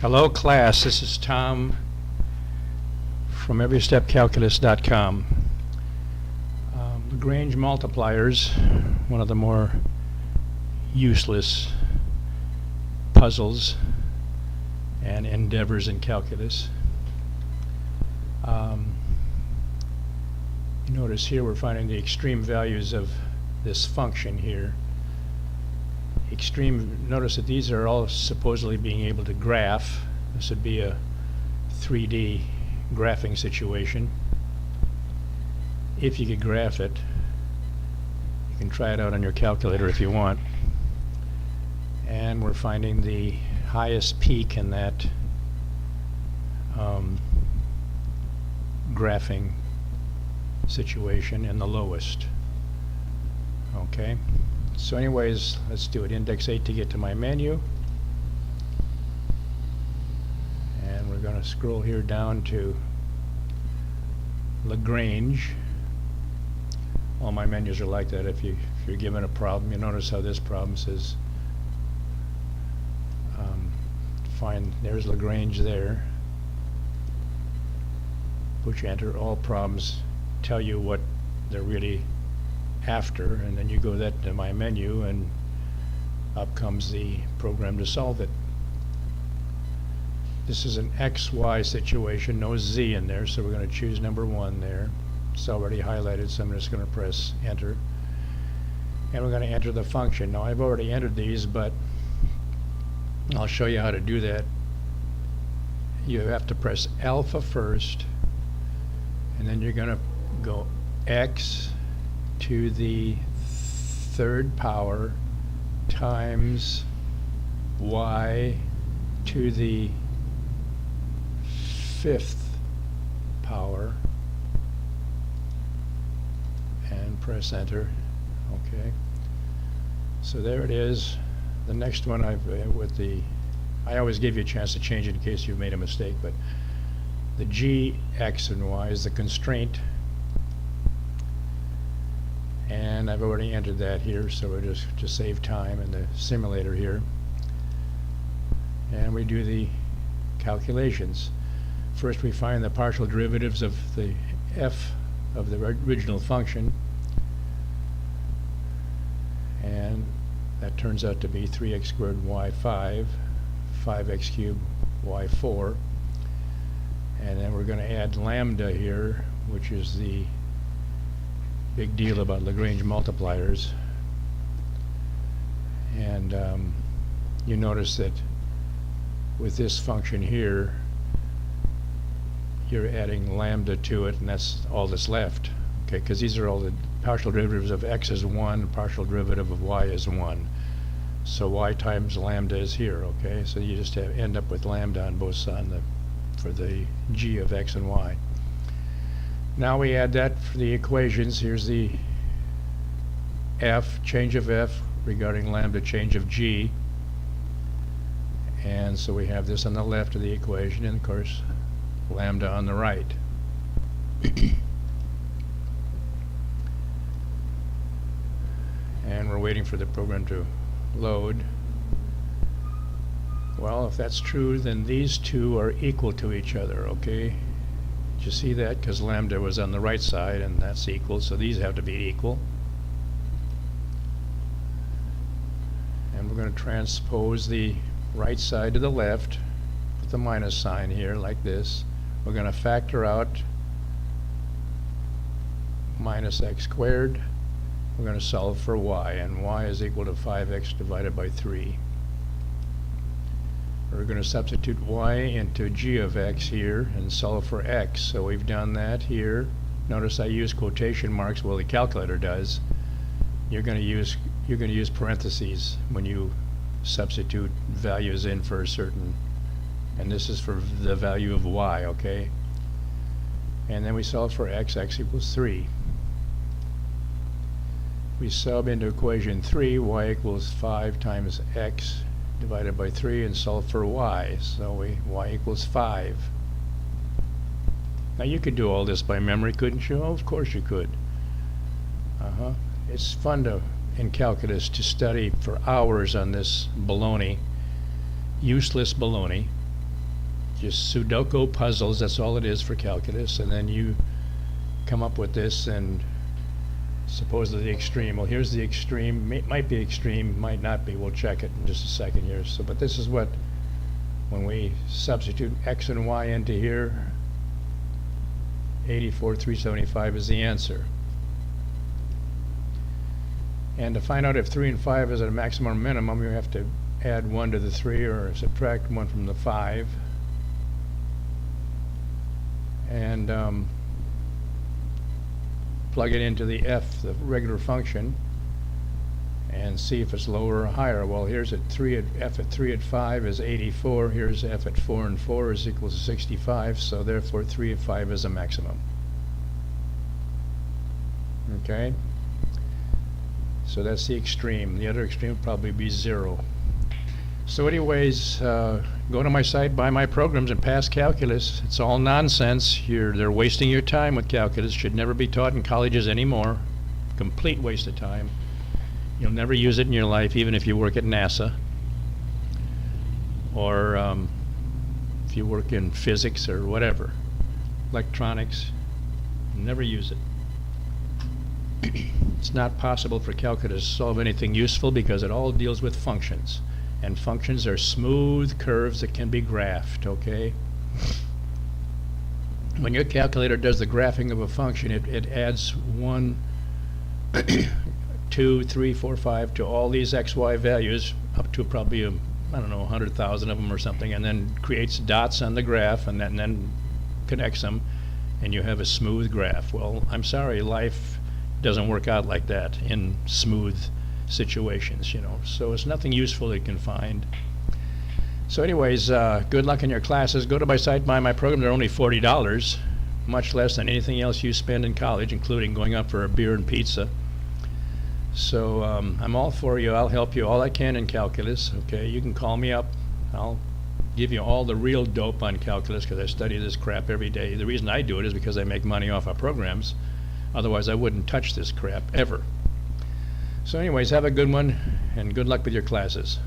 Hello class, this is Tom from everystepcalculus.com. Lagrange multipliers, one of the more useless puzzles and endeavors in calculus. You notice here we're finding the extreme values of this function here. Notice that these are all supposedly being able to graph. This would be a 3D graphing situation. If you could graph it, you can try it out on your calculator if you want. And we're finding the highest peak in that graphing situation and the lowest. Okay. So anyways, let's do it. Index 8 to get to my menu. And we're going to scroll here down to Lagrange. All my menus are like that. If you're given a problem, you notice how this problem says there's Lagrange there. Push enter. All problems tell you what they're really after, and then you go that to my menu and up comes the program to solve it. This is an XY situation, no Z in there, so we're going to choose number 1 there. It's already highlighted, so I'm just going to press enter, and we're going to enter the function. Now I've already entered these, but I'll show you how to do that. You have to press alpha first, and then you're going to go X to the 3rd power times Y to the 5th power, and press enter. Okay, so there it is. The next one I always give you a chance to change it in case you've made a mistake, but the G, X, and Y is the constraint. And I've already entered that here, so we'll just to save time in the simulator here. And we do the calculations. First we find the partial derivatives of the f of the original function, and that turns out to be 3x squared y5, 5x cubed y4, and then we're going to add lambda here, which is the big deal about Lagrange multipliers. And you notice that with this function here you're adding lambda to it, and that's all that's left, okay, because these are all the partial derivatives of x is 1, partial derivative of y is 1, so y times lambda is here, okay, so you just end up with lambda on both sides for the g of x and y. Now we add that for the equations. Here's the f, change of f regarding lambda, change of g. And so we have this on the left of the equation, and of course lambda on the right. And we're waiting for the program to load. Well, if that's true, then these two are equal to each other, okay? Did you see that? Because lambda was on the right side, and that's equal, so these have to be equal. And we're going to transpose the right side to the left with the minus sign here, like this. We're going to factor out minus x squared. We're going to solve for y, and y is equal to 5x divided by 3. We're going to substitute y into g of x here and solve for x. So we've done that here. Notice I use quotation marks. Well, the calculator does. You're going to use parentheses when you substitute values in for a certain, and this is for the value of y, okay? And then we solve for x equals 3. We sub into equation 3, y equals 5 times x divided by 3, and solve for y. So y equals 5. Now you could do all this by memory, couldn't you? Oh, of course you could. It's fun in calculus to study for hours on this baloney, useless baloney. just Sudoku puzzles, that's all it is for calculus, and then you come up with this and supposedly the extreme. Well, here's the extreme. Might be extreme, might not be. We'll check it in just a second here. So, but this is what, when we substitute x and y into here, 84,375 is the answer. And to find out if 3 and 5 is at a maximum or minimum, you have to add 1 to the 3 or subtract 1 from the 5. And plug it into the f, the regular function, and see if it's lower or higher. Well, here's at 3 f at 3 at 5 is 84. Here's f at 4 and 4 is equal to 65. So therefore 3 at 5 is a maximum. Okay? So that's the extreme. The other extreme would probably be 0. So anyways, go to my site, buy my programs, and pass calculus. It's all nonsense. They're wasting your time with calculus. Should never be taught in colleges anymore. Complete waste of time. You'll never use it in your life, even if you work at NASA. Or if you work in physics or whatever. Electronics. Never use it. It's not possible for calculus to solve anything useful because it all deals with functions. And functions are smooth curves that can be graphed, okay? When your calculator does the graphing of a function, it adds 1, 2, 3, 4, 5 to all these xy values up to probably, I don't know, 100,000 of them or something, and then creates dots on the graph and then connects them, and you have a smooth graph. Well, I'm sorry, life doesn't work out like that in smooth situations, you know. So it's nothing useful you can find. So anyways, good luck in your classes. Go to my site, buy my program. They're only $40, much less than anything else you spend in college, including going out for a beer and pizza. So I'm all for you. I'll help you all I can in calculus. Okay, you can call me up. I'll give you all the real dope on calculus because I study this crap every day. The reason I do it is because I make money off of programs. Otherwise, I wouldn't touch this crap ever. So anyways, have a good one, and good luck with your classes.